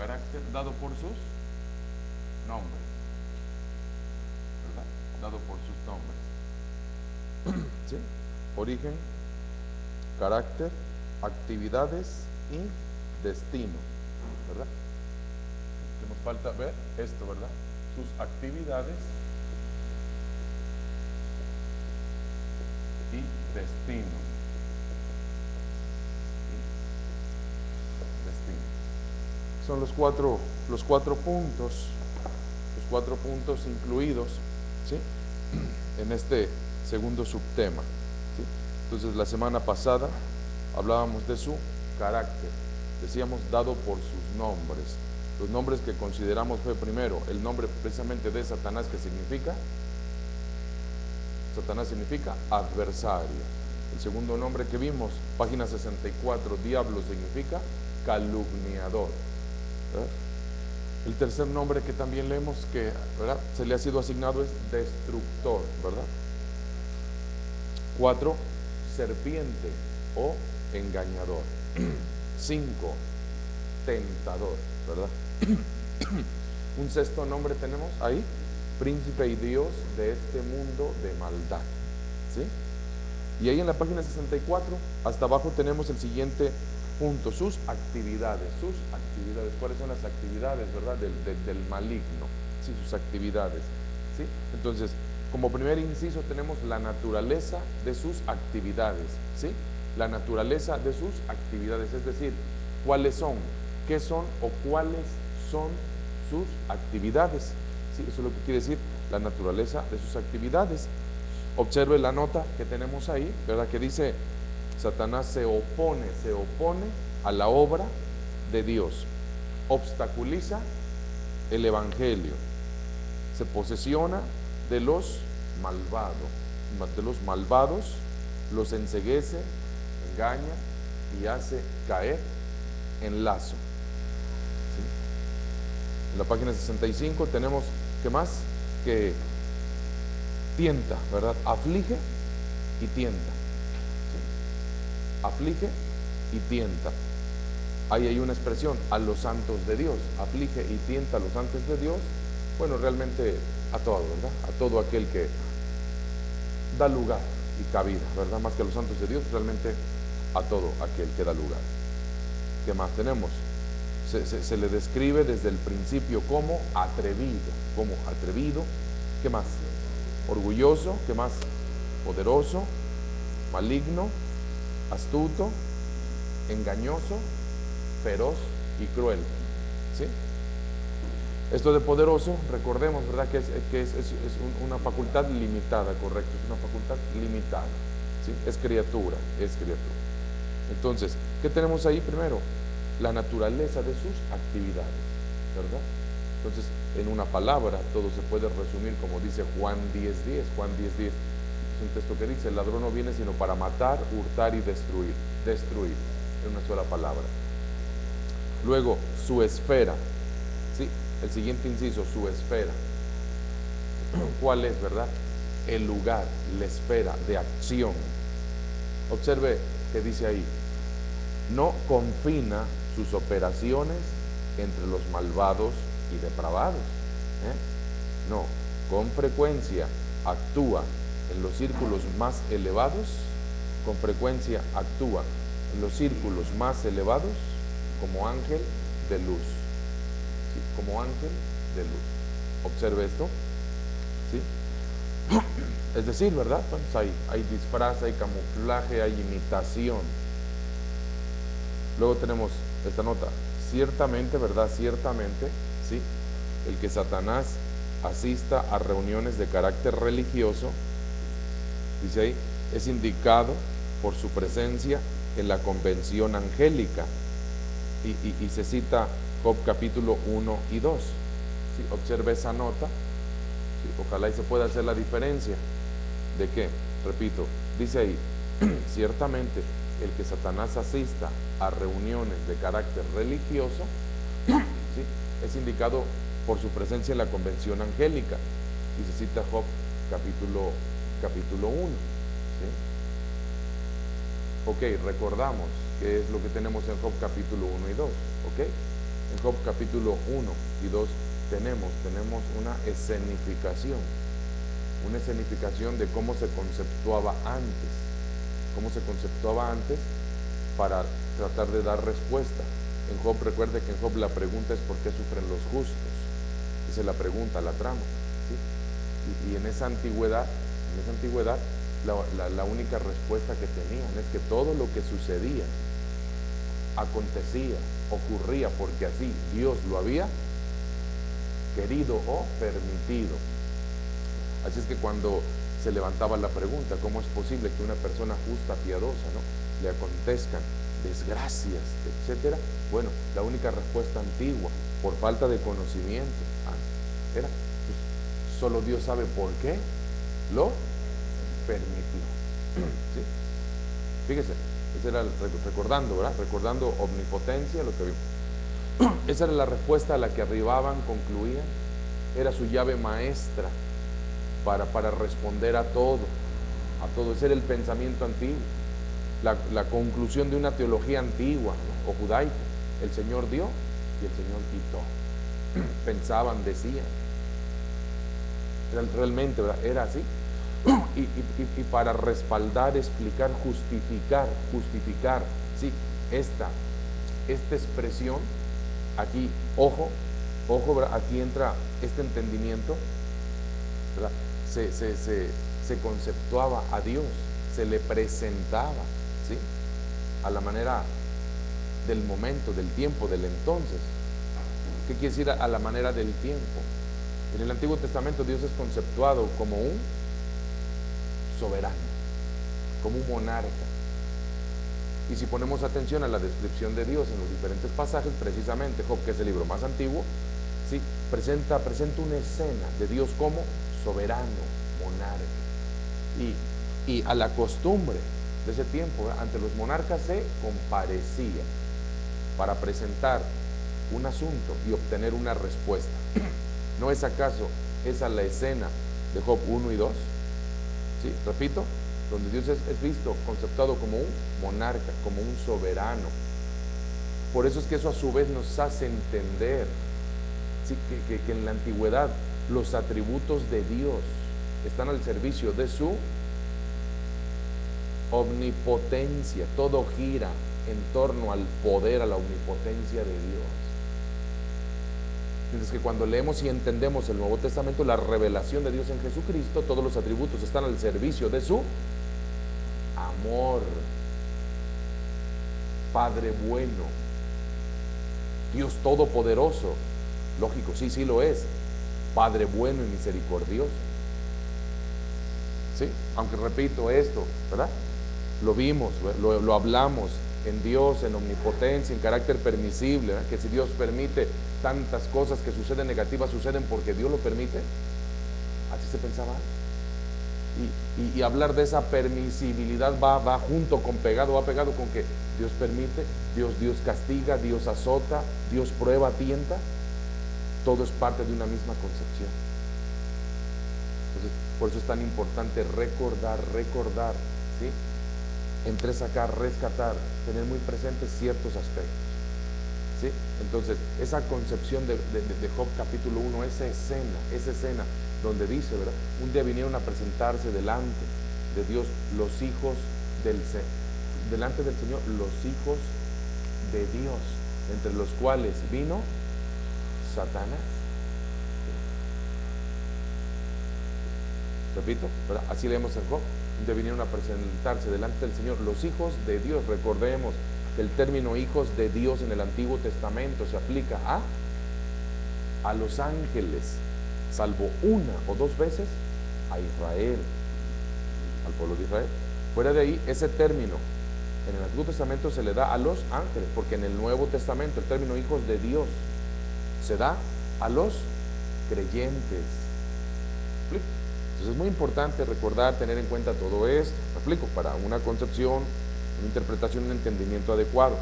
carácter dado por sus nombres, ¿verdad? Dado por sus nombres. ¿Sí? Origen, carácter, actividades y destino, ¿verdad? Que nos falta ver esto, ¿verdad? Sus actividades y destino. Son los cuatro puntos incluidos, ¿sí?, en este segundo subtema, ¿sí? Entonces, la semana pasada hablábamos de su carácter, decíamos dado por sus nombres. Los nombres que consideramos fue primero el nombre precisamente de Satanás, que significa, Satanás significa adversario. El segundo nombre que vimos, página 64, diablo, significa calumniador, ¿verdad? El tercer nombre que también leemos que, ¿verdad?, se le ha sido asignado es destructor, ¿verdad? 4, serpiente o engañador. 5, tentador, ¿verdad? Un sexto nombre tenemos ahí, príncipe y Dios de este mundo de maldad, ¿sí? Y ahí en la página 64, hasta abajo tenemos el siguiente punto, sus actividades. ¿Cuáles son las actividades, verdad, del maligno? Sí, sus actividades, ¿sí? Entonces, como primer inciso tenemos la naturaleza de sus actividades, ¿sí? La naturaleza de sus actividades, es decir, cuáles son, qué son o cuáles son sus actividades, ¿sí? Eso es lo que quiere decir la naturaleza de sus actividades. Observe la nota que tenemos ahí, ¿verdad?, que dice: Satanás se opone a la obra de Dios, obstaculiza el evangelio, se posesiona de los malvados, los enceguece, engaña y hace caer en lazo, ¿sí? En la página 65 tenemos, ¿qué más? Que tienta, ¿verdad? Aflige y tienta, ¿sí? Aflige y tienta. Ahí hay una expresión, a los santos de Dios. Aflige y tienta a los santos de Dios. Bueno, realmente a todo, ¿verdad? A todo aquel que da lugar y cabida, ¿verdad? Más que a los santos de Dios, realmente a todo aquel que da lugar. ¿Qué más tenemos? Se le describe desde el principio como atrevido. ¿Qué más? Orgulloso. ¿Qué más? Poderoso, maligno, astuto, engañoso, feroz y cruel, ¿sí? Esto de poderoso, recordemos, ¿verdad?, que es una facultad limitada, correcto, es una facultad limitada, ¿sí? Es criatura. Entonces, ¿qué tenemos ahí primero? La naturaleza de sus actividades, ¿verdad? Entonces, en una palabra, todo se puede resumir como dice Juan 10:10. Juan 10:10 es un texto que dice: el ladrón no viene sino para matar, hurtar y destruir, en una sola palabra. Luego, su esfera, ¿sí? El siguiente inciso, su esfera. ¿Cuál es, verdad? El lugar, la esfera de acción. Observe que dice ahí: no confina sus operaciones entre los malvados y depravados, no, con frecuencia actúa en los círculos más elevados, como ángel de luz, ¿sí? Como ángel de luz. Observe esto, ¿sí? Es decir, ¿verdad? Entonces hay disfraz, hay camuflaje, hay imitación. Luego tenemos esta nota: ciertamente, ¿verdad? Ciertamente, ¿sí? El que Satanás asista a reuniones de carácter religioso, dice ahí, es indicado por su presencia en la convención angélica. Y se cita Job capítulo 1 y 2. ¿Sí? Observe esa nota, ¿sí? Ojalá y se pueda hacer la diferencia. ¿De qué? Repito, dice ahí, ciertamente el que Satanás asista a reuniones de carácter religioso, ¿sí?, es indicado por su presencia en la convención angélica. Y se cita Job capítulo 1. ¿Sí? Ok, recordamos qué es lo que tenemos en Job capítulo 1 y 2. Ok, en Job capítulo 1 y 2 tenemos una escenificación de cómo se conceptuaba antes para tratar de dar respuesta. En Job, recuerde que en Job la pregunta es ¿por qué sufren los justos? Esa es la pregunta, la trama, ¿sí? Y en esa antigüedad, la única respuesta que tenían es que todo lo que sucedía, acontecía, ocurría porque así Dios lo había querido o permitido. Así es que cuando se levantaba la pregunta, ¿cómo es posible que una persona justa, piadosa, ¿no?, le acontezcan desgracias, etcétera? Bueno, la única respuesta antigua, por falta de conocimiento, era, pues, solo Dios sabe por qué lo permitió. ¿Sí? Fíjese, ese era recordando, ¿verdad? Recordando omnipotencia, lo que vimos. Esa era la respuesta a la que arribaban, concluían. Era su llave maestra para responder a todo. Ese era el pensamiento antiguo, la conclusión de una teología antigua, ¿no?, o judaica. El Señor dio y el Señor quitó. Pensaban, decían. Realmente, ¿verdad?, era así. Y para respaldar, explicar, justificar, ¿sí?, esta expresión, aquí, ojo, ¿verdad?, aquí entra este entendimiento, ¿verdad? Se conceptuaba a Dios, se le presentaba, ¿sí?, a la manera del momento, del tiempo, del entonces. ¿Qué quiere decir a la manera del tiempo? En el Antiguo Testamento Dios es conceptuado como un soberano, como un monarca. Y si ponemos atención a la descripción de Dios en los diferentes pasajes, precisamente Job, que es el libro más antiguo, ¿sí?, presenta una escena de Dios como soberano, monarca. Y a la costumbre de ese tiempo, ¿verdad?, ante los monarcas se comparecía para presentar un asunto y obtener una respuesta. ¿No es acaso esa la escena de Job 1 y 2? ¿Sí? Repito, donde Dios es visto, conceptuado como un monarca, como un soberano. Por eso es que eso a su vez nos hace entender, ¿sí?, que en la antigüedad los atributos de Dios están al servicio de su omnipotencia. Todo gira en torno al poder, a la omnipotencia de Dios. Mientras que cuando leemos y entendemos el Nuevo Testamento, la revelación de Dios en Jesucristo, todos los atributos están al servicio de su amor. Padre bueno, Dios todopoderoso, lógico, sí lo es, Padre bueno y misericordioso. ¿Sí? Aunque repito esto, ¿verdad?, lo vimos, lo hablamos, en Dios, en omnipotencia, en carácter permisible, ¿verdad?, que si Dios permite tantas cosas que suceden negativas, suceden porque Dios lo permite. Así se pensaba antes. Y hablar de esa permisibilidad va junto con pegado con que Dios permite, Dios castiga, Dios azota, Dios prueba, tienta. Todo es parte de una misma concepción. Entonces, por eso es tan importante recordar, ¿sí?, entresacar, rescatar, tener muy presentes ciertos aspectos, ¿sí? Entonces, esa concepción de Job capítulo 1, esa escena donde dice, ¿verdad?, un día vinieron a presentarse delante de Dios los hijos delante del Señor, los hijos de Dios, entre los cuales vino Satanás. Repito, ¿verdad?, así leemos en Job. De vinieron a presentarse delante del Señor los hijos de Dios. Recordemos que el término hijos de Dios en el Antiguo Testamento se aplica a los ángeles, salvo una o dos veces a Israel, al pueblo de Israel. Fuera de ahí, ese término en el Antiguo Testamento se le da a los ángeles, porque en el Nuevo Testamento el término hijos de Dios se da a los creyentes. Entonces es muy importante recordar, tener en cuenta todo esto, me explico, para una concepción, una interpretación, un entendimiento adecuado.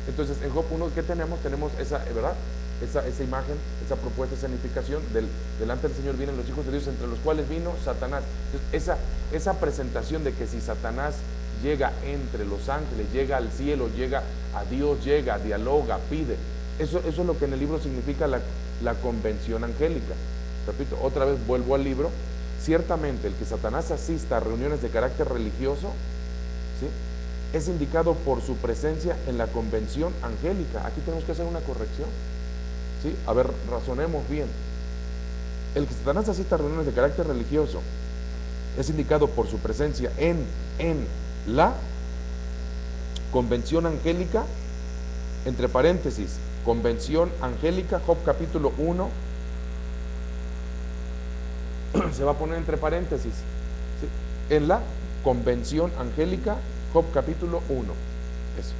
Entonces en Job 1, ¿qué tenemos? Tenemos esa, ¿verdad?, esa imagen, esa propuesta, esa significación delante del Señor vienen los hijos de Dios, entre los cuales vino Satanás. Entonces esa presentación de que si Satanás llega entre los ángeles, llega al cielo, llega a Dios, llega, dialoga, pide, Eso es lo que en el libro significa la convención angélica. Repito, otra vez vuelvo al libro. Ciertamente el que Satanás asista a reuniones de carácter religioso, ¿sí?, es indicado por su presencia en la convención angélica. Aquí tenemos que hacer una corrección, ¿sí? A ver, razonemos bien. El que Satanás asista a reuniones de carácter religioso es indicado por su presencia en la convención angélica, entre paréntesis, convención angélica, Job capítulo 1, se va a poner entre paréntesis, ¿sí?, en la convención angélica, Job capítulo 1, eso,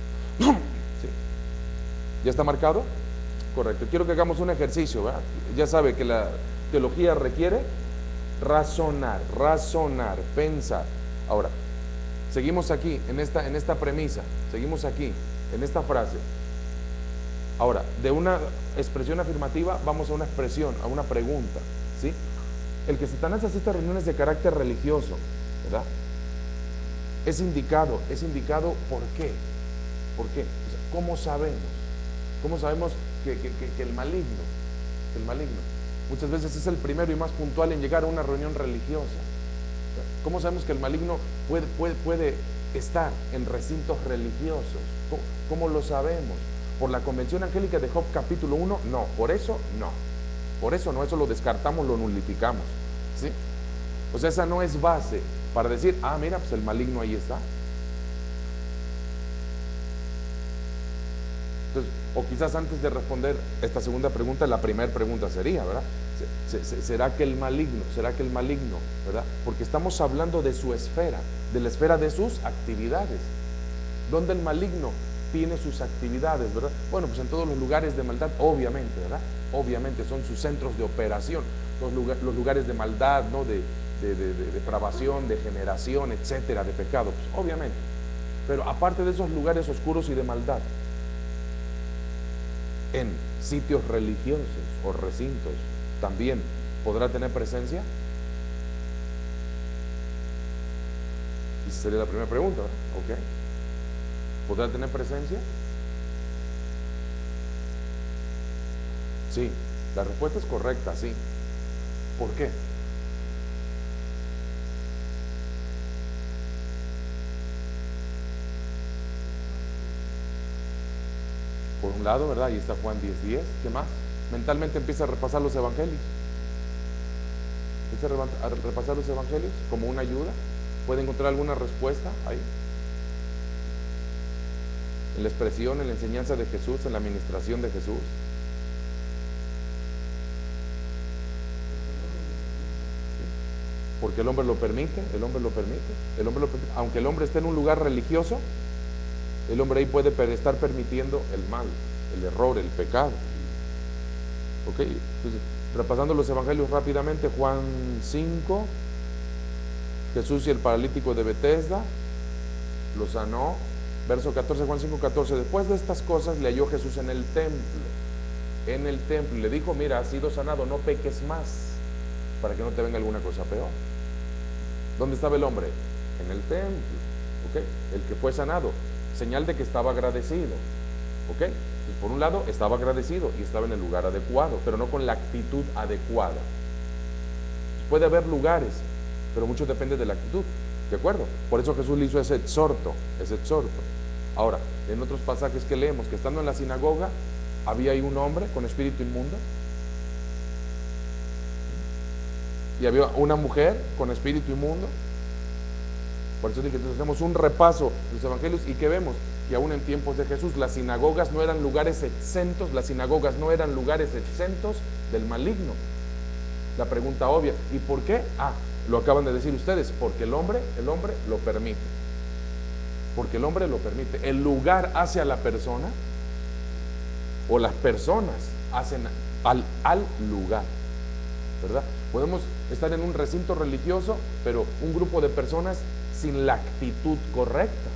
¿sí? ¿Ya está marcado? Correcto. Quiero que hagamos un ejercicio, ¿verdad? Ya sabe que la teología requiere razonar, pensar. Ahora, seguimos aquí, en esta premisa, seguimos aquí, en esta frase. Ahora, de una expresión afirmativa, vamos a una expresión, a una pregunta, ¿sí? El que Satanás asista a reuniones de carácter religioso, ¿verdad?, es indicado, ¿por qué? ¿Por qué? O sea, ¿cómo sabemos? ¿Cómo sabemos que el maligno, muchas veces es el primero y más puntual en llegar a una reunión religiosa? ¿Cómo sabemos que el maligno puede estar en recintos religiosos? ¿Cómo lo sabemos? ¿Por la convención angélica de Job capítulo 1? No, por eso no. Por eso no, eso lo descartamos, lo nulificamos, ¿sí? O sea, esa no es base para decir, ah, mira, pues el maligno ahí está. Entonces, o quizás antes de responder esta segunda pregunta, la primera pregunta sería, ¿verdad? ¿Será que el maligno, ¿verdad? Porque estamos hablando de su esfera, de la esfera de sus actividades. ¿Dónde el maligno tiene sus actividades, verdad? Bueno, pues en todos los lugares de maldad, obviamente, ¿verdad? Obviamente son sus centros de operación, los lugares de maldad, ¿no?, de depravación, de generación, etcétera, de pecado, pues, obviamente. Pero aparte de esos lugares oscuros y de maldad, en sitios religiosos o recintos, ¿también podrá tener presencia? Esa sería la primera pregunta, ¿ok? ¿Podrá tener presencia? Sí, la respuesta es correcta, sí. ¿Por qué? Por un lado, ¿verdad? Ahí está Juan 10:10. ¿Qué más? Mentalmente empieza a repasar los evangelios. Empieza a repasar los evangelios como una ayuda. ¿Puede encontrar alguna respuesta ahí? En la expresión, en la enseñanza de Jesús, en la administración de Jesús. Porque el hombre lo permite, aunque el hombre esté en un lugar religioso, el hombre ahí puede estar permitiendo el mal, el error, el pecado. ¿Ok? Entonces, repasando los evangelios rápidamente, Juan 5, Jesús y el paralítico de Betesda, lo sanó. Verso 14, Juan 5, 14, después de estas cosas le halló Jesús en el templo, y le dijo, mira, has sido sanado, no peques más, para que no te venga alguna cosa peor. ¿Dónde estaba el hombre? En el templo, ¿ok? El que fue sanado, señal de que estaba agradecido, ¿ok? Pues por un lado estaba agradecido y estaba en el lugar adecuado, pero no con la actitud adecuada. Pues puede haber lugares, pero mucho depende de la actitud, ¿de acuerdo? Por eso Jesús le hizo ese exhorto. Ahora, en otros pasajes que leemos, que estando en la sinagoga, había ahí un hombre con espíritu inmundo, y había una mujer con espíritu inmundo. Por eso dije, entonces hacemos un repaso de los evangelios y que vemos que aún en tiempos de Jesús las sinagogas no eran lugares exentos, del maligno. La pregunta obvia, ¿y por qué? Lo acaban de decir ustedes, porque el hombre lo permite. Porque el hombre lo permite. El lugar hace a la persona, o las personas hacen al lugar, ¿verdad? Podemos estar en un recinto religioso, pero un grupo de personas sin la actitud correcta,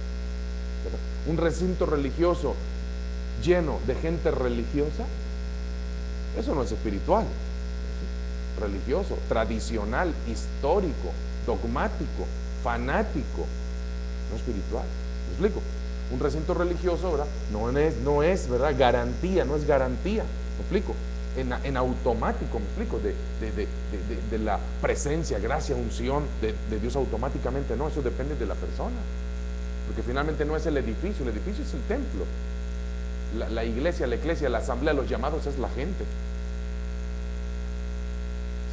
¿verdad? Un recinto religioso lleno de gente religiosa, eso no es espiritual, es religioso, tradicional, histórico, dogmático, fanático, no espiritual. ¿Me explico? Un recinto religioso, ¿verdad? No es, ¿verdad? Garantía, no es garantía. ¿Me explico? En automático, ¿me explico? De la presencia, gracia, unción de Dios automáticamente. No, eso depende de la persona. Porque finalmente no es el edificio es el templo. La iglesia, la eclesia, la asamblea, los llamados es la gente.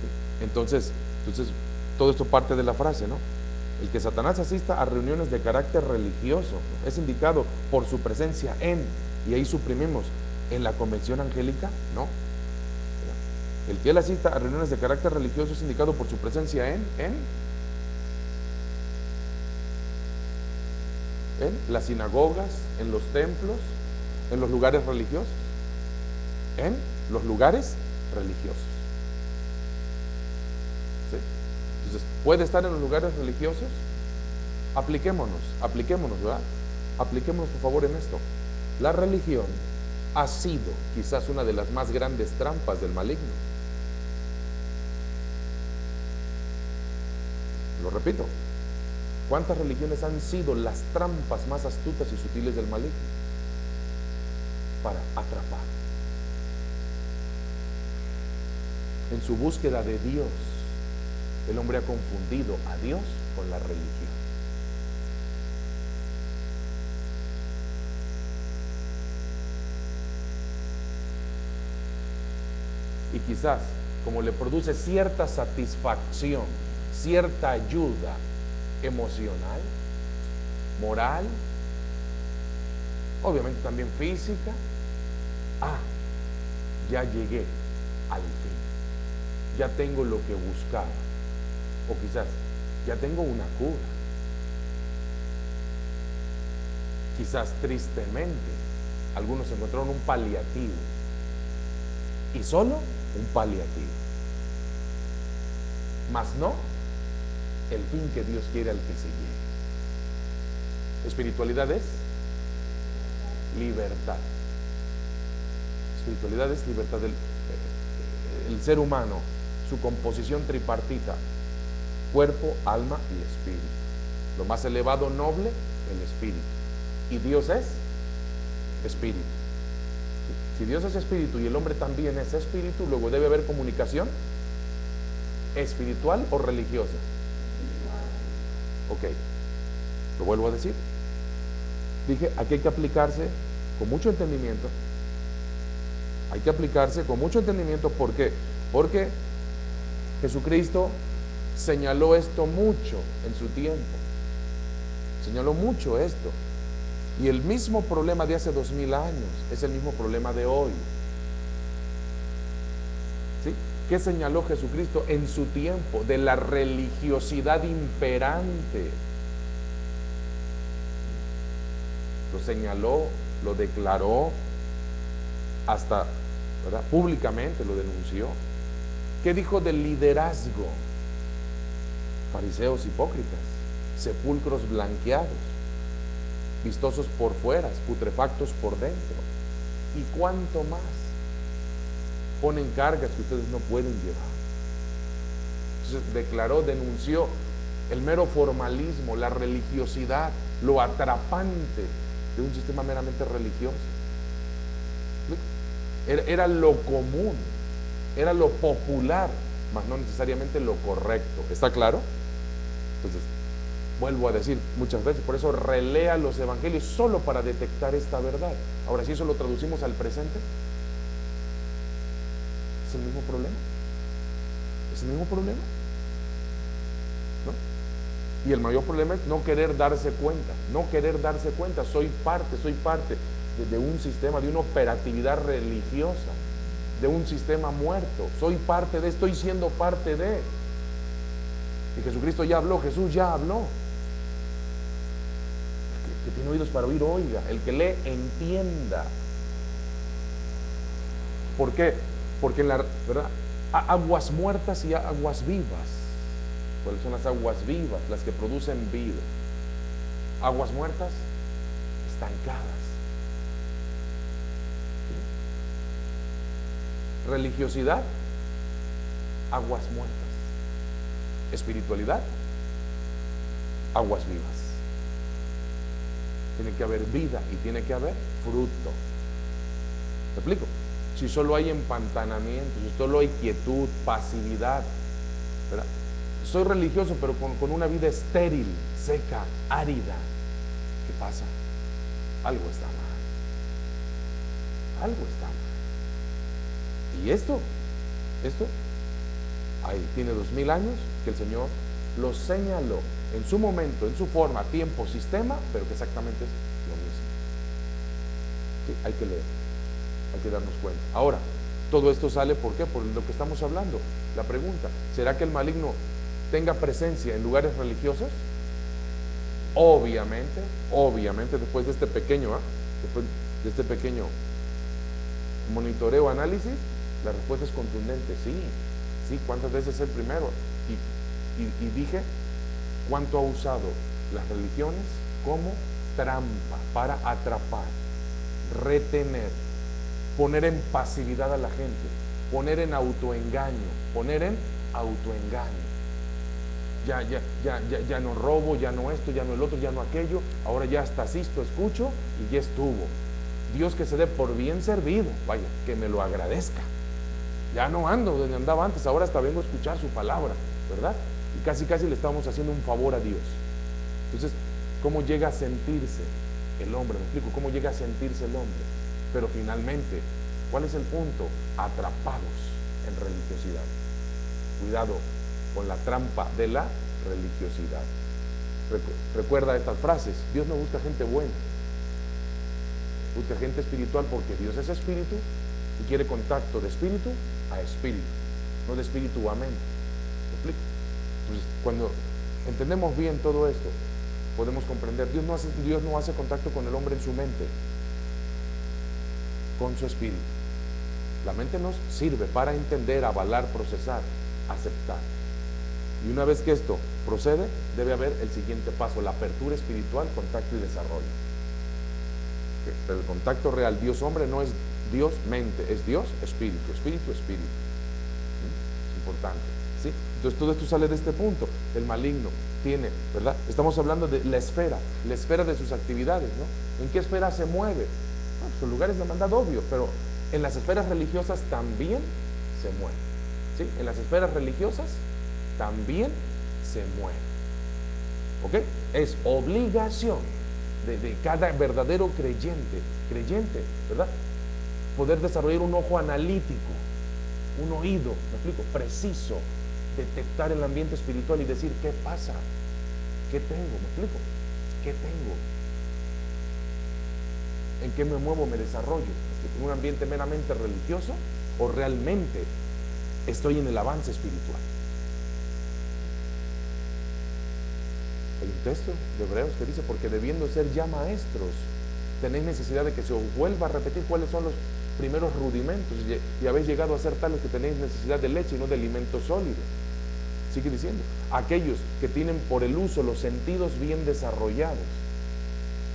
¿Sí? Entonces, todo esto parte de la frase, ¿no? El que Satanás asista a reuniones de carácter religioso, ¿no?, es indicado por su presencia y ahí suprimimos, en la convención angélica, no. El que él asista a reuniones de carácter religioso es indicado por su presencia en las sinagogas, en los templos, en los lugares religiosos. En los lugares religiosos. ¿Sí? Entonces, ¿puede estar en los lugares religiosos? Apliquémonos, ¿verdad? Apliquémonos por favor en esto. La religión ha sido quizás una de las más grandes trampas del maligno. Lo repito, ¿cuántas religiones han sido las trampas más astutas y sutiles del maligno para atrapar? En su búsqueda de Dios, el hombre ha confundido a Dios con la religión. Y quizás, como le produce cierta satisfacción, cierta ayuda emocional, moral, obviamente también física, ya llegué al fin, ya tengo lo que buscaba, o quizás ya tengo una cura. Quizás tristemente algunos encontraron un paliativo, y solo un paliativo, mas no el fin que Dios quiere al que se llegue. Espiritualidad es libertad. Espiritualidad es libertad. El ser humano, su composición tripartita: cuerpo, alma y espíritu. Lo más elevado, noble, el espíritu. Y Dios es espíritu. Si Dios es espíritu y el hombre también es espíritu, luego debe haber comunicación espiritual o religiosa. Ok, lo vuelvo a decir. Dije, aquí hay que aplicarse con mucho entendimiento. Hay que aplicarse con mucho entendimiento. ¿Por qué? Porque Jesucristo señaló esto mucho en su tiempo. Señaló mucho esto. Y el mismo problema de hace 2000 años es el mismo problema de hoy. ¿Sí? ¿Qué señaló Jesucristo en su tiempo? De la religiosidad imperante. Lo señaló, lo declaró, hasta, ¿verdad?, públicamente lo denunció. ¿Qué dijo del liderazgo? Fariseos hipócritas, sepulcros blanqueados, vistosos por fuera, putrefactos por dentro. ¿Y cuánto más? Ponen cargas que ustedes no pueden llevar. Entonces declaró, denunció el mero formalismo, la religiosidad, lo atrapante de un sistema meramente religioso. Era lo común, era lo popular, mas no necesariamente lo correcto. ¿Está claro? Entonces, vuelvo a decir muchas veces, por eso relea los evangelios solo para detectar esta verdad. Ahora, si eso lo traducimos al presente, ¿es el mismo problema? ¿Es el mismo problema? ¿No? Y el mayor problema es no querer darse cuenta, no querer darse cuenta. Soy parte de un sistema, de una operatividad religiosa, de un sistema muerto. Soy parte de, estoy siendo parte de. Y Jesucristo ya habló, Jesús ya habló. El que tiene oídos para oír, oiga. El que lee, entienda. ¿Por qué? Porque en la verdad, aguas muertas y aguas vivas. ¿Cuáles son las aguas vivas? Las que producen vida. Aguas muertas, estancadas. Religiosidad, aguas muertas. Espiritualidad, aguas vivas. tiene que haber vida y tiene que haber fruto. ¿Me explico? Si solo hay empantanamiento, si solo hay quietud, pasividad, ¿verdad? Soy religioso pero con una vida estéril, seca, árida, ¿qué pasa? Algo está mal. Algo está mal. Y esto ahí tiene 2000 años que el Señor lo señaló en su momento, en su forma, tiempo, sistema, pero que exactamente es lo mismo. Sí, hay que leer, hay que darnos cuenta. Ahora, todo esto sale, ¿por qué? Por lo que estamos hablando. La pregunta, ¿será que el maligno tenga presencia en lugares religiosos? Obviamente, después de este pequeño, monitoreo, análisis, la respuesta es contundente, sí, ¿cuántas veces es el primero? Y dije, ¿cuánto ha usado las religiones como trampa para atrapar, retener, poner en pasividad a la gente, poner en autoengaño, ya no robo, ya no esto, ya no el otro, ya no aquello, ahora ya hasta asisto, escucho y ya estuvo. Dios que se dé por bien servido, vaya, que me lo agradezca. Ya no ando donde andaba antes, ahora hasta vengo a escuchar su palabra, ¿verdad? Y casi le estamos haciendo un favor a Dios. Entonces, ¿cómo llega a sentirse el hombre? Me explico, ¿cómo llega a sentirse el hombre? Pero finalmente, ¿cuál es el punto? Atrapados en religiosidad. Cuidado con la trampa de la religiosidad. Recuerda estas frases: Dios no busca gente buena, busca gente espiritual, porque Dios es espíritu y quiere contacto de espíritu a espíritu, no de espíritu a mente. ¿Me explico? Entonces, cuando entendemos bien todo esto, podemos comprender, Dios no hace contacto con el hombre en su mente, con su espíritu. La mente nos sirve para entender, avalar, procesar, aceptar. Y una vez que esto procede, debe haber el siguiente paso: la apertura espiritual, contacto y desarrollo. Pero el contacto real Dios-hombre no es Dios-mente, es Dios-espíritu, espíritu-espíritu. Es importante, ¿sí? Entonces todo esto sale de este punto. El maligno tiene, ¿verdad? Estamos hablando de la esfera de sus actividades, ¿no? ¿En qué esfera se mueve? Bueno, pues en lugares de maldad, obvio, pero en las esferas religiosas también se mueve, ¿sí? En las esferas religiosas también se mueve, ¿ok? Es obligación de cada verdadero creyente, ¿verdad? Poder desarrollar un ojo analítico, un oído, me explico, preciso, detectar el ambiente espiritual y decir, ¿qué pasa? ¿Qué tengo? ¿Me explico? ¿Qué tengo? ¿En qué me muevo, me desarrollo? ¿En un ambiente meramente religioso o realmente estoy en el avance espiritual? Hay un texto de Hebreos que dice, porque debiendo ser ya maestros, tenéis necesidad de que se os vuelva a repetir cuáles son los primeros rudimentos, y habéis llegado a ser tales que tenéis necesidad de leche y no de alimento sólido. Sigue diciendo, aquellos que tienen por el uso los sentidos bien desarrollados,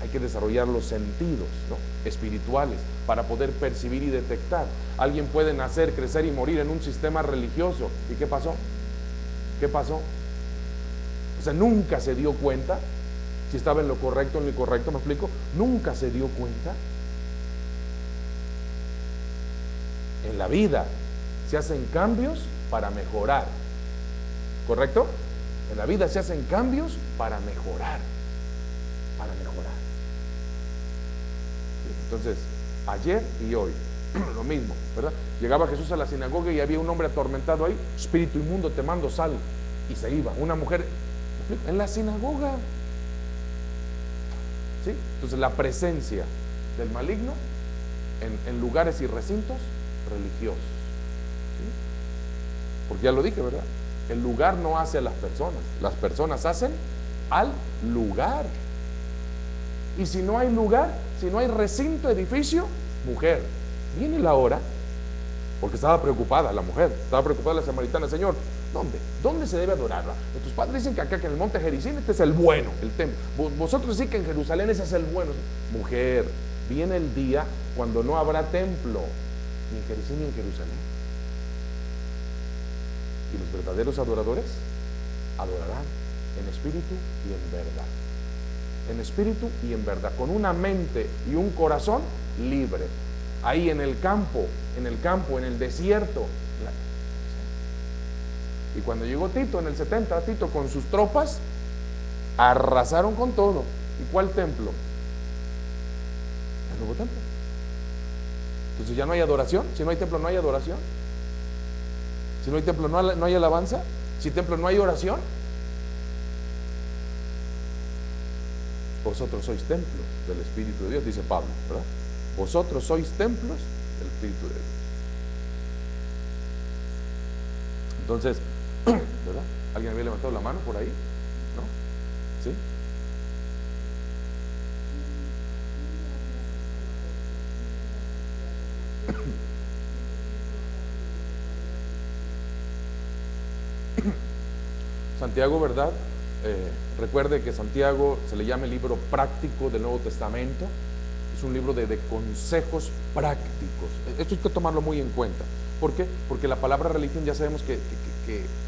hay que desarrollar los sentidos, ¿no?, espirituales, para poder percibir y detectar. Alguien puede nacer, crecer y morir en un sistema religioso. ¿Y qué pasó? ¿Qué pasó? O sea, nunca se dio cuenta si estaba en lo correcto o en lo incorrecto, ¿me explico? Nunca se dio cuenta. En la vida se hacen cambios para mejorar, ¿correcto? En la vida se hacen cambios para mejorar, Entonces, ayer y hoy, lo mismo, ¿verdad? Llegaba Jesús a la sinagoga y había un hombre atormentado ahí: espíritu inmundo, te mando, sal. Y se iba. Una mujer en la sinagoga, ¿sí? Entonces, la presencia del maligno en lugares y recintos religiosos, ¿sí? Porque ya lo dije, ¿verdad? El lugar no hace a las personas hacen al lugar. Y si no hay lugar, si no hay recinto, edificio, mujer, viene la hora, porque estaba preocupada la mujer, estaba preocupada la samaritana: Señor, ¿dónde se debe adorar? Nuestros padres dicen que acá, que en el monte Gerizim, este es el bueno, el templo. Vosotros sí que en Jerusalén ese es el bueno. Mujer, viene el día cuando no habrá templo, ni en Gerizim ni en Jerusalén. Y los verdaderos adoradores adorarán en espíritu y en verdad. en espíritu y en verdad, con una mente y un corazón libre. Ahí en el campo, en el desierto. Y cuando llegó Tito en el 70, Tito con sus tropas arrasaron con todo. ¿Y cuál templo? El nuevo templo. Entonces ya no hay adoración. Si no hay templo no hay adoración. Si no hay templo no hay alabanza. Si templo no hay oración. Vosotros sois templos del Espíritu de Dios, dice Pablo, ¿verdad? Vosotros sois templos del Espíritu de Dios. Entonces, ¿verdad? ¿Alguien había levantado la mano por ahí? ¿No? ¿Sí? Santiago, ¿verdad? Recuerde que Santiago se le llama el libro práctico del Nuevo Testamento. Es un libro de consejos prácticos. Esto hay que tomarlo muy en cuenta. ¿Por qué? Porque la palabra religión ya sabemos que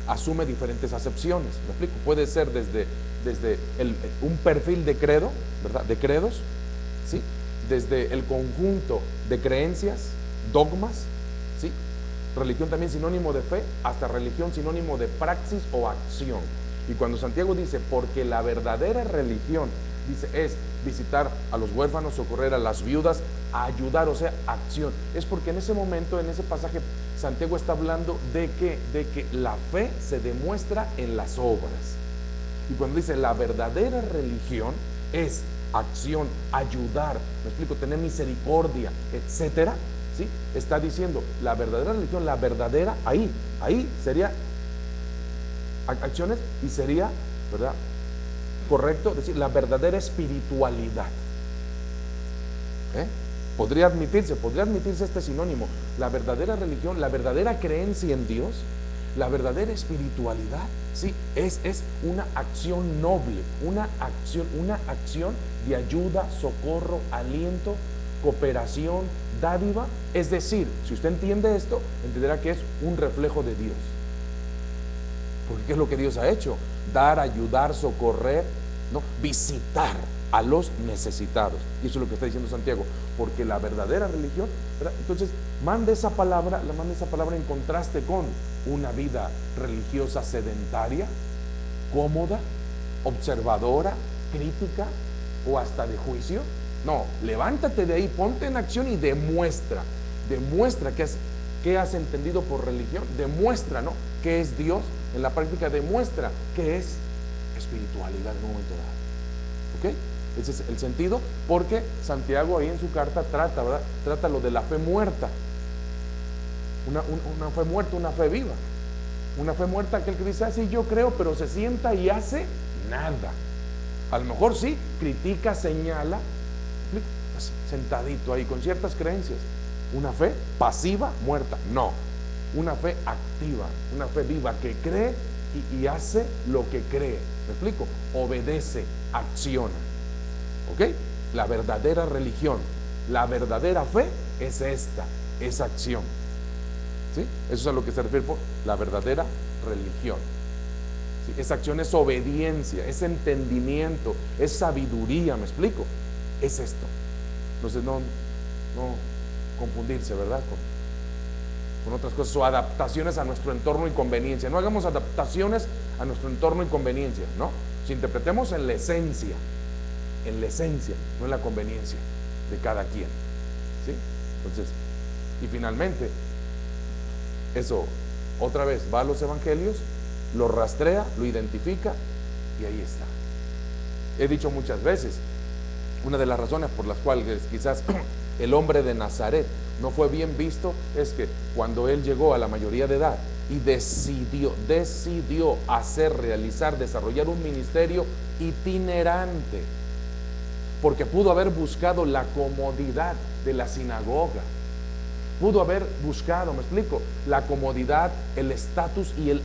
asume diferentes acepciones. ¿Me explico? Puede ser desde un perfil de credo, ¿verdad? De credos, ¿sí? Desde el conjunto de creencias, dogmas, ¿sí? Religión también sinónimo de fe, hasta religión sinónimo de praxis o acción. Y cuando Santiago dice, porque la verdadera religión, dice, es visitar a los huérfanos, socorrer a las viudas, ayudar, o sea, acción. Es porque en ese momento, en ese pasaje, Santiago está hablando de que la fe se demuestra en las obras. Y cuando dice la verdadera religión es acción, ayudar, me explico, tener misericordia, etcétera, ¿sí? Está diciendo la verdadera religión, la verdadera, ahí sería acciones y sería, ¿verdad?, correcto decir la verdadera espiritualidad. Podría admitirse este sinónimo, la verdadera religión, la verdadera creencia en Dios, la verdadera espiritualidad, sí, es una acción noble, una acción de ayuda, socorro, aliento, cooperación, dádiva. Es decir, si usted entiende esto, entenderá que es un reflejo de Dios. Porque ¿qué es lo que Dios ha hecho? Dar, ayudar, socorrer, ¿no? Visitar a los necesitados. Y eso es lo que está diciendo Santiago. Porque la verdadera religión, ¿verdad? Entonces, manda esa palabra en contraste con una vida religiosa sedentaria, cómoda, observadora, crítica o hasta de juicio. No, levántate de ahí, ponte en acción y demuestra qué has entendido por religión, demuestra, ¿no?, qué es Dios. En la práctica demuestra que es espiritualidad en un momento dado. ¿Ok? Ese es el sentido, porque Santiago ahí en su carta trata, ¿verdad?, trata lo de la fe muerta. Una fe muerta, una fe viva. Una fe muerta, aquel que dice, sí, yo creo, pero se sienta y hace nada. A lo mejor sí, critica, señala, pues, sentadito ahí con ciertas creencias. Una fe pasiva, muerta. No. Una fe activa, una fe viva que cree y hace lo que cree. ¿Me explico? Obedece, acciona. ¿Ok? La verdadera religión, la verdadera fe es esa acción. ¿Sí? Eso es a lo que se refiere por la verdadera religión. ¿Sí? Esa acción es obediencia, es entendimiento, es sabiduría. ¿Me explico? Es esto. Entonces no confundirse, ¿verdad?, con otras cosas, o adaptaciones a nuestro entorno y conveniencia. No hagamos adaptaciones a nuestro entorno y conveniencia, ¿no? Si interpretemos en la esencia, no en la conveniencia de cada quien, ¿sí? Entonces, y finalmente, eso, otra vez, va a los evangelios, lo rastrea, lo identifica, y ahí está. He dicho muchas veces, una de las razones por las cuales quizás el hombre de Nazaret no fue bien visto es que cuando él llegó a la mayoría de edad y decidió realizar, desarrollar un ministerio itinerante, porque pudo haber buscado la comodidad de la sinagoga, pudo haber buscado, me explico, la comodidad, el estatus y el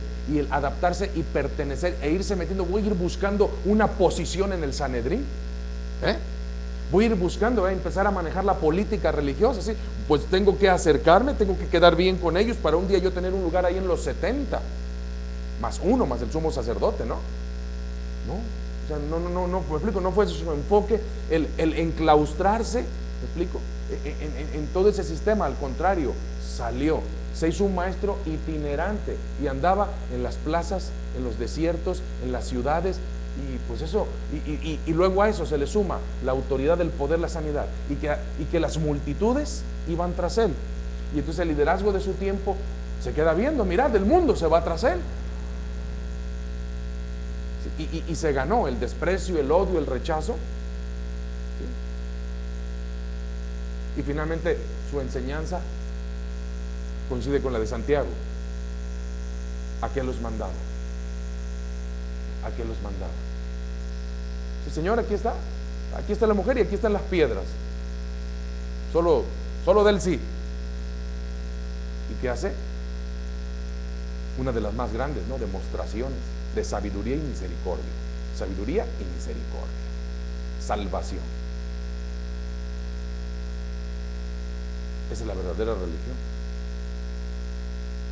adaptarse y pertenecer e irse metiendo. Voy a ir buscando una posición en el Sanedrín, voy a ir buscando empezar a manejar la política religiosa, ¿sí? Pues tengo que acercarme, tengo que quedar bien con ellos para un día yo tener un lugar ahí en los 70, más el sumo sacerdote, ¿no? sea, no, me explico, no fue su enfoque el enclaustrarse, me explico, en todo ese sistema. Al contrario, salió, se hizo un maestro itinerante y andaba en las plazas, en los desiertos, en las ciudades. Y pues eso, y luego a eso se le suma la autoridad, el poder, la sanidad, y que las multitudes iban tras él. Y entonces el liderazgo de su tiempo se queda viendo, mirad, el mundo se va tras él. Y se ganó el desprecio, el odio, el rechazo. ¿Sí? Y finalmente su enseñanza coincide con la de Santiago. ¿A qué los mandaba? ¿A qué los mandaba? Sí, Señor, aquí está la mujer y aquí están las piedras. Solo del sí. ¿Y qué hace? Una de las más grandes, ¿no?, demostraciones de sabiduría y misericordia. Sabiduría y misericordia. Salvación. Esa es la verdadera religión.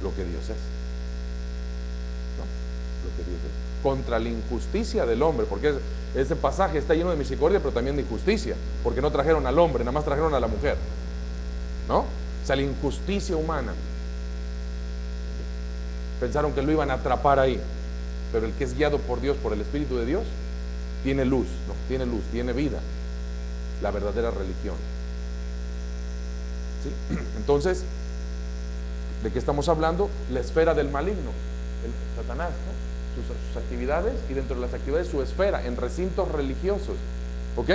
Lo que Dios es. ¿No? Lo que Dios es. Contra la injusticia del hombre, porque este pasaje está lleno de misericordia, pero también de injusticia, porque no trajeron al hombre, nada más trajeron a la mujer, ¿no? O sea, la injusticia humana. Pensaron que lo iban a atrapar ahí, pero el que es guiado por Dios, por el Espíritu de Dios, tiene luz, ¿no? Tiene luz, tiene vida. La verdadera religión. ¿Sí? Entonces, ¿de qué estamos hablando? La esfera del maligno, el Satanás, ¿no? Sus actividades, y dentro de las actividades su esfera, en recintos religiosos. ¿Ok?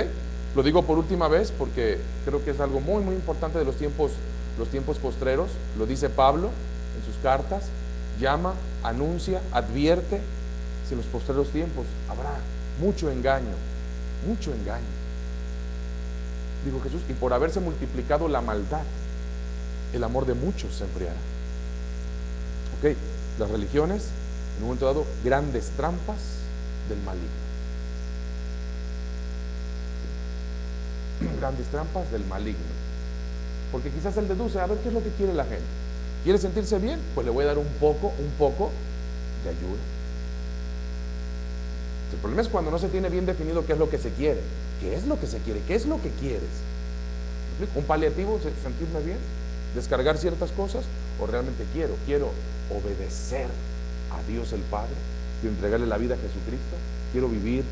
Lo digo por última vez porque creo que es algo muy, muy importante de los tiempos postreros. Lo dice Pablo en sus cartas. Llama, anuncia, advierte. Si en los postreros tiempos habrá mucho engaño, mucho engaño. Dijo Jesús, y por haberse multiplicado la maldad, el amor de muchos se enfriará. Ok, las religiones, en un momento dado, grandes trampas del maligno. Grandes trampas del maligno. Porque quizás él deduce, a ver qué es lo que quiere la gente. ¿Quiere sentirse bien? Pues le voy a dar un poco de ayuda. El problema es cuando no se tiene bien definido qué es lo que se quiere. ¿Qué es lo que se quiere? ¿Qué es lo que quieres? ¿Un paliativo, sentirme bien? ¿Descargar ciertas cosas? ¿O realmente quiero obedecer a Dios el Padre? ¿Quiero entregarle la vida a Jesucristo? ¿Quiero vivir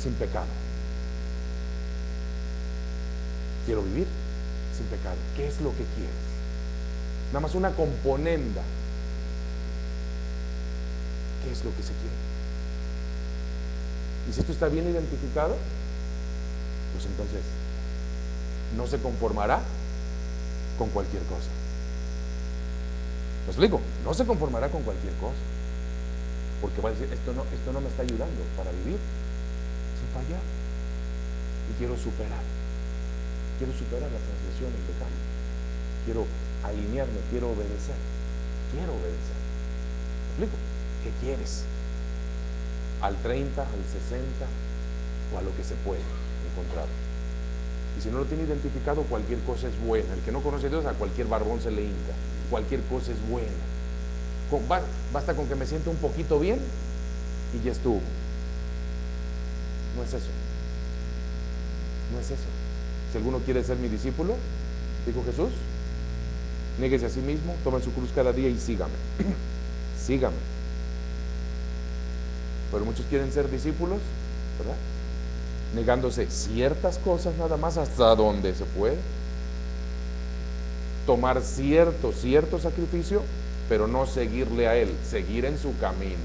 sin pecado? Quiero vivir sin pecado. ¿Qué es lo que quieres? Nada más una componenda. ¿Qué es lo que se quiere? Y si esto está bien identificado, pues entonces no se conformará con cualquier cosa. ¿Me explico? No se conformará con cualquier cosa, porque va a decir, esto no me está ayudando para vivir sin fallar, y quiero superar la transgresión, el pecado, quiero alinearme, quiero obedecer. ¿Me explico? ¿Qué quieres? ¿Al 30, al 60 o a lo que se puede encontrar? Y si no lo tiene identificado, cualquier cosa es buena. El que no conoce a Dios, a cualquier barbón se le hinca. Cualquier cosa es buena. Basta con que me sienta un poquito bien y ya estuvo. No es eso. No es eso. Si alguno quiere ser mi discípulo, dijo Jesús, niéguese a sí mismo, tome su cruz cada día y sígame. Sígame. Pero muchos quieren ser discípulos, ¿verdad? Negándose ciertas cosas nada más hasta donde se puede. Tomar cierto sacrificio, pero no seguirle a Él, seguir en su camino.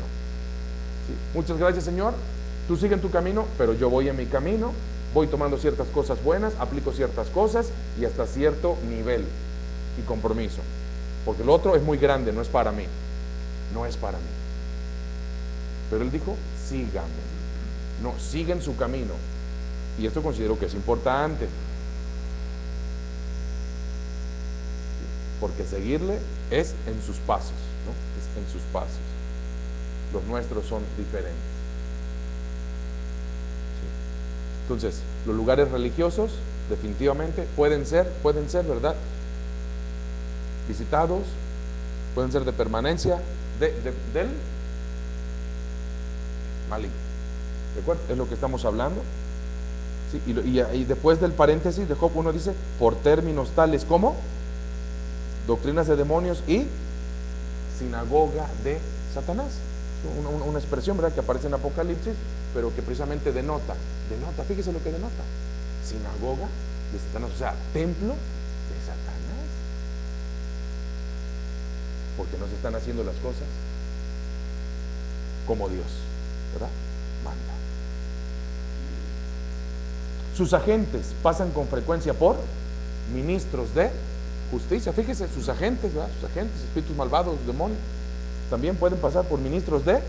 ¿Sí? Muchas gracias, Señor. Tú sigue en tu camino, pero yo voy en mi camino. Voy tomando ciertas cosas buenas, aplico ciertas cosas y hasta cierto nivel y compromiso. Porque lo otro es muy grande, no es para mí. No es para mí. Pero Él dijo, sígame. No, sigue en su camino. Y esto considero que es importante. Porque seguirle es en sus pasos, ¿no? Es en sus pasos. Los nuestros son diferentes. ¿Sí? Entonces, los lugares religiosos definitivamente pueden ser, ¿verdad?, visitados, pueden ser de permanencia del maligno. ¿De acuerdo? Es lo que estamos hablando. ¿Sí? Y después del paréntesis de Job 1 dice, por términos tales como doctrinas de demonios y sinagoga de Satanás. Una expresión, ¿verdad?, que aparece en Apocalipsis, pero que precisamente denota, fíjese lo que denota, sinagoga de Satanás, o sea, templo de Satanás, porque no se están haciendo las cosas como Dios, ¿verdad?, manda. Sus agentes pasan con frecuencia por ministros de justicia. Fíjese, sus agentes, ¿verdad?, sus agentes, espíritus malvados, demonios, también pueden pasar por ministros de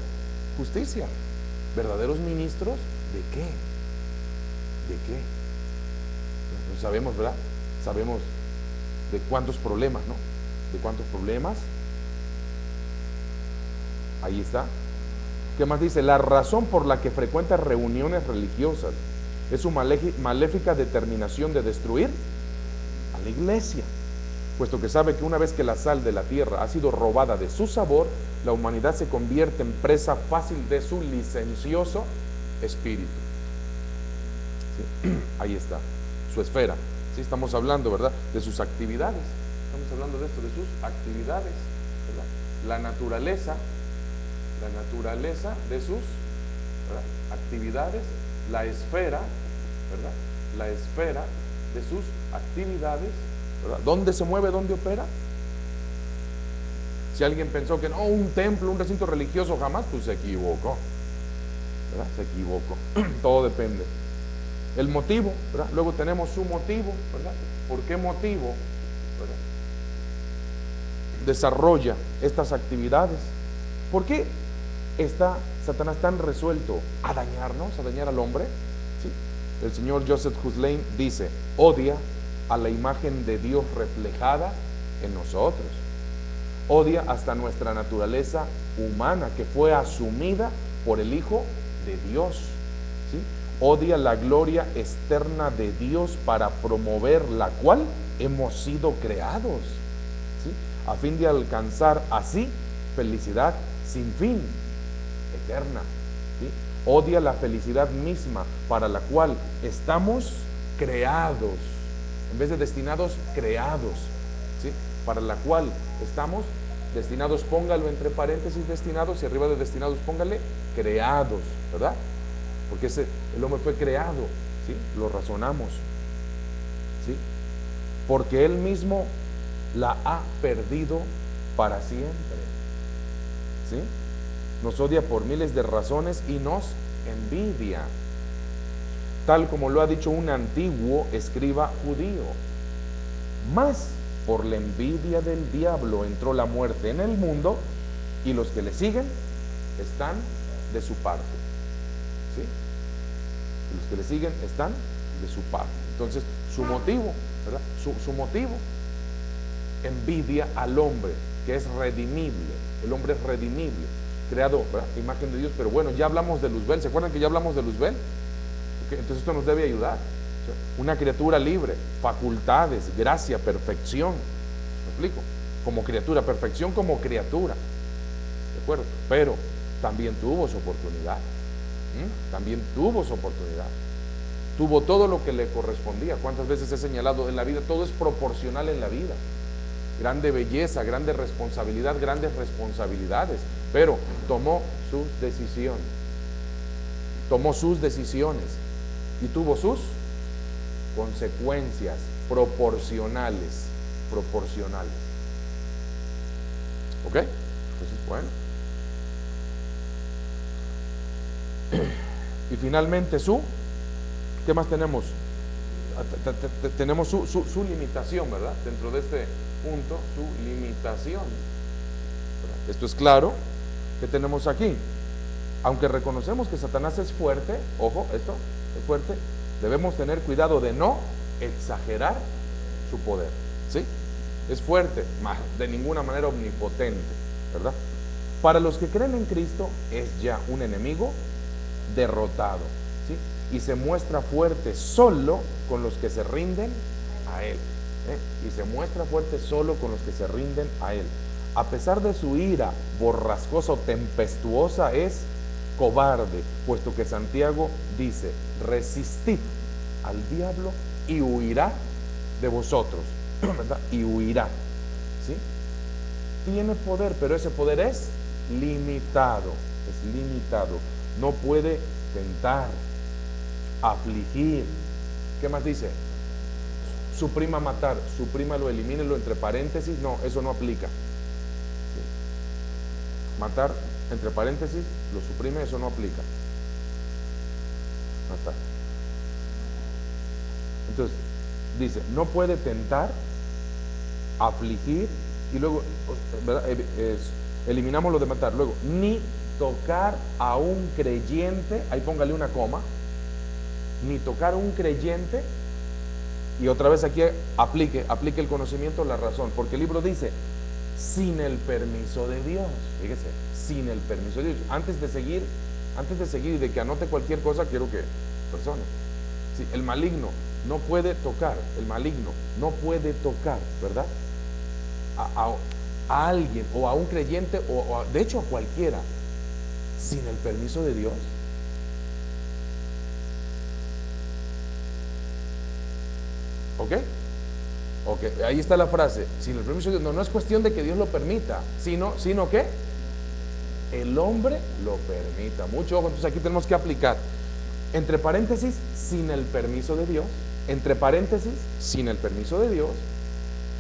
justicia. ¿Verdaderos ministros de qué? ¿De qué? No sabemos, ¿verdad? Sabemos de cuántos problemas, ¿no? De cuántos problemas. Ahí está. ¿Qué más dice? La razón por la que frecuenta reuniones religiosas es su maléfica determinación de destruir a la iglesia, puesto que sabe que una vez que la sal de la tierra ha sido robada de su sabor, la humanidad se convierte en presa fácil de su licencioso espíritu. ¿Sí? Ahí está, su esfera. ¿Sí? Estamos hablando, ¿verdad?, de sus actividades. Estamos hablando de esto, de sus actividades, ¿verdad? La naturaleza de sus, ¿verdad?, actividades, la esfera, ¿verdad?, la esfera de sus actividades, ¿verdad? ¿Dónde se mueve? ¿Dónde opera? Si alguien pensó que no, un templo, un recinto religioso, jamás, pues se equivocó, ¿verdad? Se equivocó. Todo depende. El motivo, ¿verdad? Luego tenemos su motivo, ¿verdad? ¿Por qué motivo, ¿verdad?, desarrolla estas actividades? ¿Por qué está Satanás tan resuelto a dañarnos, a dañar al hombre? ¿Sí? El señor Joseph Huslain dice, odia a la imagen de Dios reflejada en nosotros. Odia hasta nuestra naturaleza humana que fue asumida por el Hijo de Dios. ¿Sí? Odia la gloria externa de Dios para promover la cual hemos sido creados, ¿sí?, a fin de alcanzar así felicidad sin fin, eterna. ¿Sí? Odia la felicidad misma para la cual estamos creados, en vez de destinados, creados, ¿sí?, para la cual estamos destinados, póngalo entre paréntesis destinados, y arriba de destinados póngale creados, ¿verdad? Porque el hombre fue creado, ¿sí?, lo razonamos, ¿sí?, porque él mismo la ha perdido para siempre, ¿sí? Nos odia por miles de razones y nos envidia, tal como lo ha dicho un antiguo escriba judío. Mas por la envidia del diablo entró la muerte en el mundo, y los que le siguen están de su parte, ¿sí? Los que le siguen están de su parte. Entonces, su motivo, ¿verdad? Su motivo, envidia al hombre, que es redimible. El hombre es redimible, creado, ¿verdad?, imagen de Dios. Pero bueno, ya hablamos de Luzbel. ¿Se acuerdan que ya hablamos de Luzbel? Entonces esto nos debe ayudar. Una criatura libre, facultades, gracia, perfección. ¿Me explico? Como criatura, perfección como criatura, ¿de acuerdo? Pero también tuvo su oportunidad. También tuvo su oportunidad. Tuvo todo lo que le correspondía. ¿Cuántas veces he señalado en la vida? Todo es proporcional en la vida. Grande belleza, grande responsabilidad, grandes responsabilidades. Pero tomó sus decisiones. Tomó sus decisiones y tuvo sus consecuencias proporcionales. ¿Ok? Entonces, bueno. Y finalmente ¿qué más tenemos? Tenemos su limitación, ¿verdad? Dentro de este punto, su limitación. Esto es claro. ¿Qué tenemos aquí? Aunque reconocemos que Satanás es fuerte, ojo, esto es fuerte, debemos tener cuidado de no exagerar su poder, ¿sí? Es fuerte, de ninguna manera omnipotente, ¿verdad? Para los que creen en Cristo es ya un enemigo derrotado, ¿sí? Y se muestra fuerte solo con los que se rinden a Él, y se muestra fuerte solo con los que se rinden a Él. A pesar de su ira borrascosa o tempestuosa, es cobarde, puesto que Santiago dice, resistid al diablo y huirá de vosotros, ¿verdad? Y huirá, ¿sí? Tiene poder, pero ese poder es limitado, no puede tentar, afligir. ¿Qué más dice? Suprima matar, suprímalo, elimínelo, entre paréntesis, no, eso no aplica. ¿Sí? Matar, entre paréntesis, lo suprime, eso no aplica. Matar. Entonces, dice, no puede tentar, afligir, y luego, ¿verdad? Eliminamos lo de matar, luego, ni tocar a un creyente, ahí póngale una coma, ni tocar a un creyente, y otra vez aquí aplique el conocimiento, la razón, porque el libro dice, sin el permiso de Dios, fíjese, sin el permiso de Dios. Antes de seguir y de que anote cualquier cosa, quiero que persone. Sí, el maligno no puede tocar, ¿verdad? A alguien, o a un creyente, de hecho a cualquiera, sin el permiso de Dios. ¿Ok? Ahí está la frase, sin el permiso de Dios. No es cuestión de que Dios lo permita, sino que el hombre lo permita. Mucho ojo, entonces aquí tenemos que aplicar, entre paréntesis, sin el permiso de Dios, entre paréntesis, sin el permiso de Dios.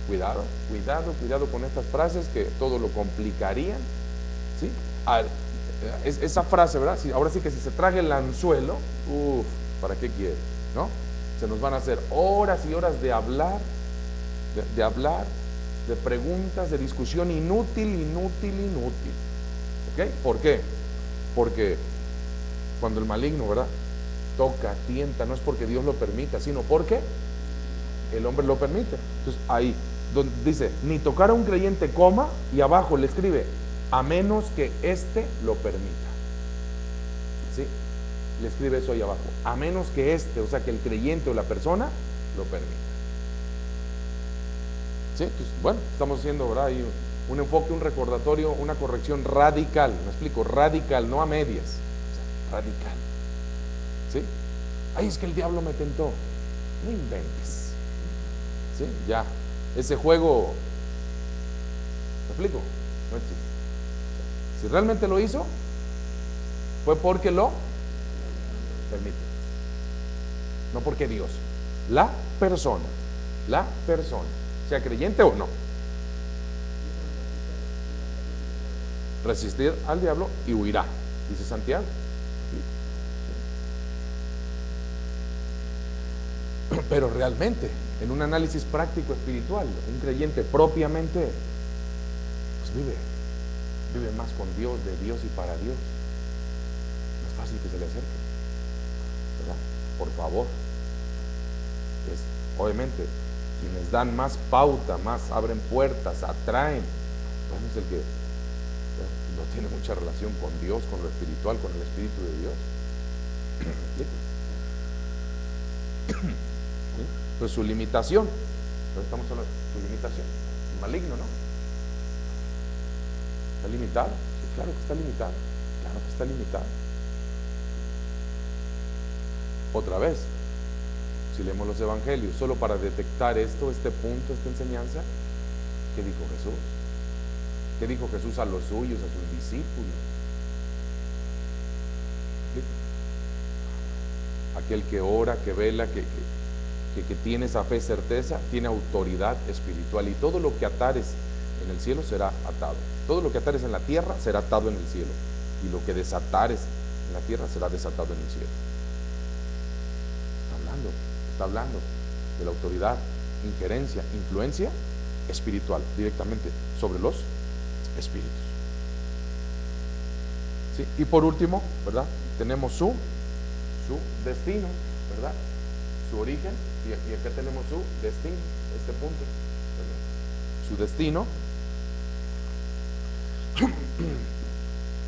Cuidado con estas frases que todo lo complicarían, ¿sí? Esa frase, ¿verdad? Ahora sí que si se traga el anzuelo, ¿para qué quiere? ¿No? Se nos van a hacer horas y horas de hablar, de preguntas, de discusión inútil. ¿Ok? ¿Por qué? Porque cuando el maligno, ¿verdad?, toca, tienta, no es porque Dios lo permita, sino porque el hombre lo permite. Entonces ahí donde dice, ni tocar a un creyente, coma, y abajo le escribe, a menos que éste lo permita. ¿Sí? Le escribe eso ahí abajo, a menos que o sea, que el creyente o la persona lo permita. ¿Sí? Entonces, bueno, estamos haciendo, ¿verdad?, ahí un enfoque, un recordatorio, una corrección radical. Me explico, radical, no a medias, o sea, radical. ¿Sí? Ay, es que el diablo me tentó. No inventes. ¿Sí? Ya, ese juego, ¿me explico? No existe. Si realmente lo hizo, fue porque lo permite, no porque Dios. La persona, sea creyente o no, resistir al diablo y huirá, dice Santiago. Pero realmente, en un análisis práctico espiritual, un creyente propiamente, pues vive más con Dios, de Dios y para Dios. No es fácil que se le acerque, ¿verdad? Por favor. Obviamente, quienes dan más pauta, más abren puertas, atraen, pues es el que no tiene mucha relación con Dios, con lo espiritual, con el Espíritu de Dios. Pues su limitación, estamos hablando de su limitación, el maligno, ¿no? ¿Está limitado? Sí, claro que está limitado, Otra vez, si leemos los evangelios, solo para detectar este punto, esta enseñanza, ¿qué dijo Jesús? ¿Qué dijo Jesús a los suyos, a sus discípulos? Aquel que ora, que vela, que tiene esa fe, certeza, tiene autoridad espiritual, y todo lo que atares en el cielo será atado, todo lo que atares en la tierra será atado en el cielo, y lo que desatares en la tierra será desatado en el cielo. Está hablando de la autoridad, injerencia, influencia espiritual directamente sobre los espíritus. ¿Sí? Y por último, ¿verdad?, tenemos su destino, ¿verdad?, su origen, y acá tenemos su destino, este punto, ¿verdad?, su destino.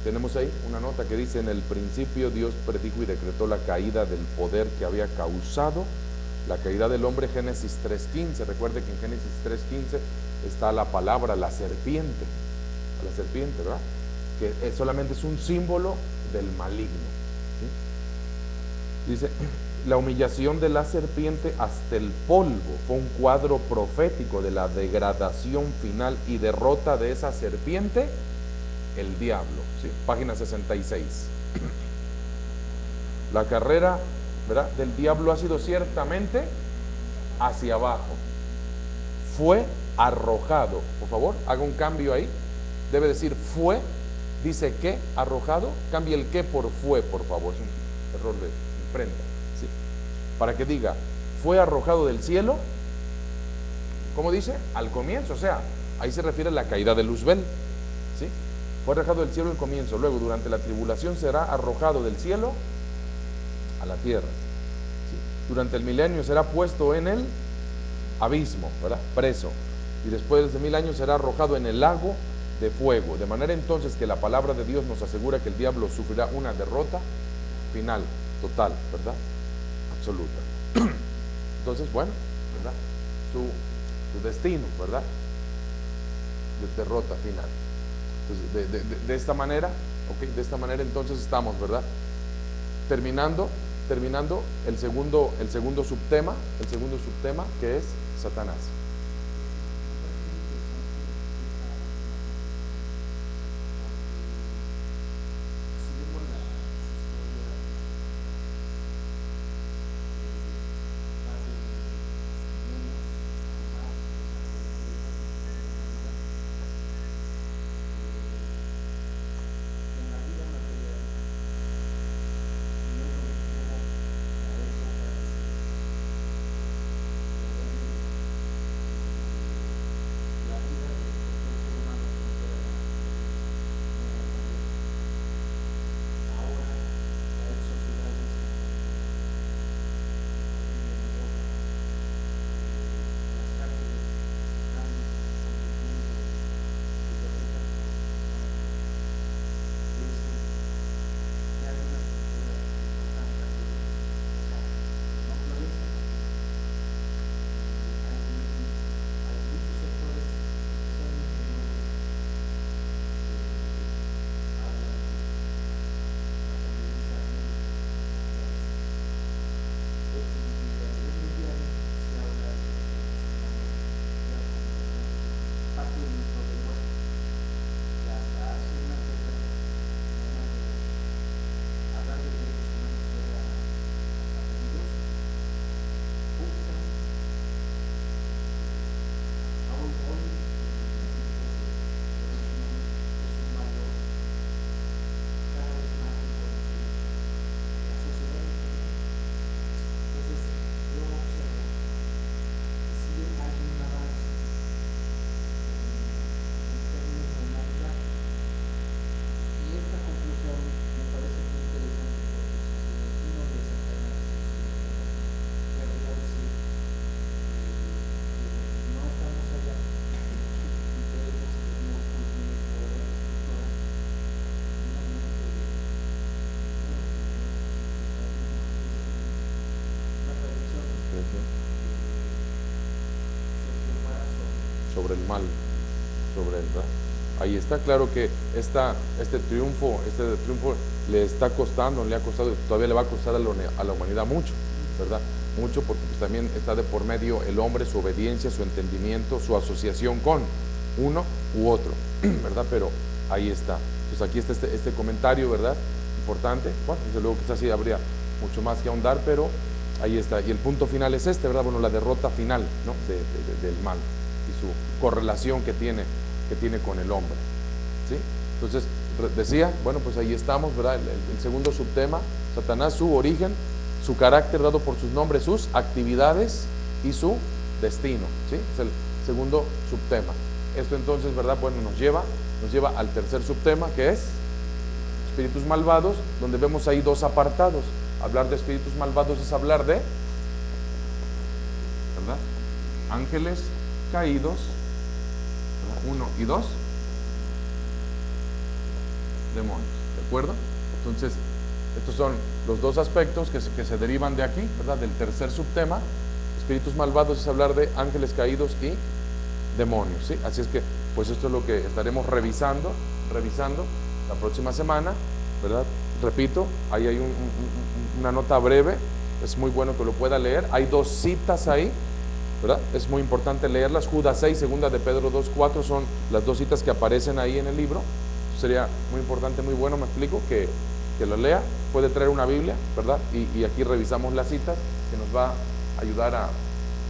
Tenemos ahí una nota que dice: en el principio Dios predijo y decretó la caída del poder que había causado la caída del hombre. Génesis 3:15. Recuerde que en Génesis 3:15 está la palabra la serpiente, ¿verdad?, que solamente es un símbolo del maligno. ¿Sí? Dice, la humillación de la serpiente hasta el polvo fue un cuadro profético de la degradación final y derrota de esa serpiente, el diablo. ¿Sí? Página 66. La carrera, ¿verdad?, del diablo ha sido ciertamente hacia abajo. Fue arrojado. Por favor, haga un cambio ahí. Debe decir fue, dice que, arrojado. Cambie el que por fue, por favor. Es un error de imprenta. ¿Sí? Para que diga, fue arrojado del cielo. ¿Cómo dice? Al comienzo, o sea, ahí se refiere a la caída de Luzbel. ¿Sí? Fue arrojado del cielo al comienzo. Luego, durante la tribulación, será arrojado del cielo a la tierra. ¿Sí? Durante el milenio será puesto en el abismo, ¿verdad? Preso. Y después de 1000 años será arrojado en el lago de fuego. De manera entonces que la palabra de Dios nos asegura que el diablo sufrirá una derrota final, total, ¿verdad? Absoluta. Entonces, bueno, ¿verdad? Su destino, ¿verdad? De derrota final. Entonces, de esta manera, ok, de esta manera entonces estamos, ¿verdad? Terminando el segundo subtema, que es Satanás. Sobre el mal, sobre él, ¿verdad? Ahí está claro que este triunfo le está costando, le ha costado, todavía le va a costar a la humanidad mucho, ¿verdad? Mucho, porque pues también está de por medio el hombre, su obediencia, su entendimiento, su asociación con uno u otro, ¿verdad? Pero ahí está. Pues aquí está este comentario, ¿verdad? Importante. Bueno, desde luego quizás sí habría mucho más que ahondar, pero ahí está. Y el punto final es este, ¿verdad? Bueno, la derrota final, ¿no? Del mal y su correlación que tiene con el hombre, ¿sí? Entonces, decía, bueno, pues ahí estamos, ¿verdad? El segundo subtema, Satanás, su origen, su carácter dado por sus nombres, sus actividades y su destino, ¿sí? Es el segundo subtema. Esto entonces, ¿verdad? Bueno, nos lleva al tercer subtema, que es espíritus malvados, donde vemos ahí dos apartados. Hablar de espíritus malvados es hablar de, ¿verdad?, ángeles caídos, ¿verdad? 1 y 2, demonios, ¿de acuerdo? Entonces, estos son los dos aspectos que se derivan de aquí, ¿verdad?, del tercer subtema. Espíritus malvados es hablar de ángeles caídos y demonios, ¿sí? Así es que, pues esto es lo que estaremos revisando la próxima semana, ¿verdad? Repito, ahí hay una nota breve, es muy bueno que lo pueda leer. Hay 2 citas ahí, ¿verdad? Es muy importante leerlas. Judas 6, segunda de Pedro 2:4 son las 2 citas que aparecen ahí en el libro. Sería muy importante, muy bueno, me explico, que lo lea. Puede traer una Biblia, ¿verdad? Y aquí revisamos las citas, que nos va a ayudar a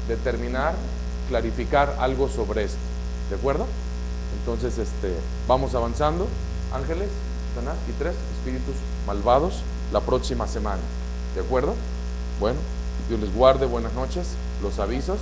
determinar, clarificar algo sobre esto, ¿de acuerdo? Entonces, vamos avanzando. Ángeles, Satanás y 3 espíritus malvados la próxima semana, ¿de acuerdo? Bueno, Dios les guarde, buenas noches, los avisos.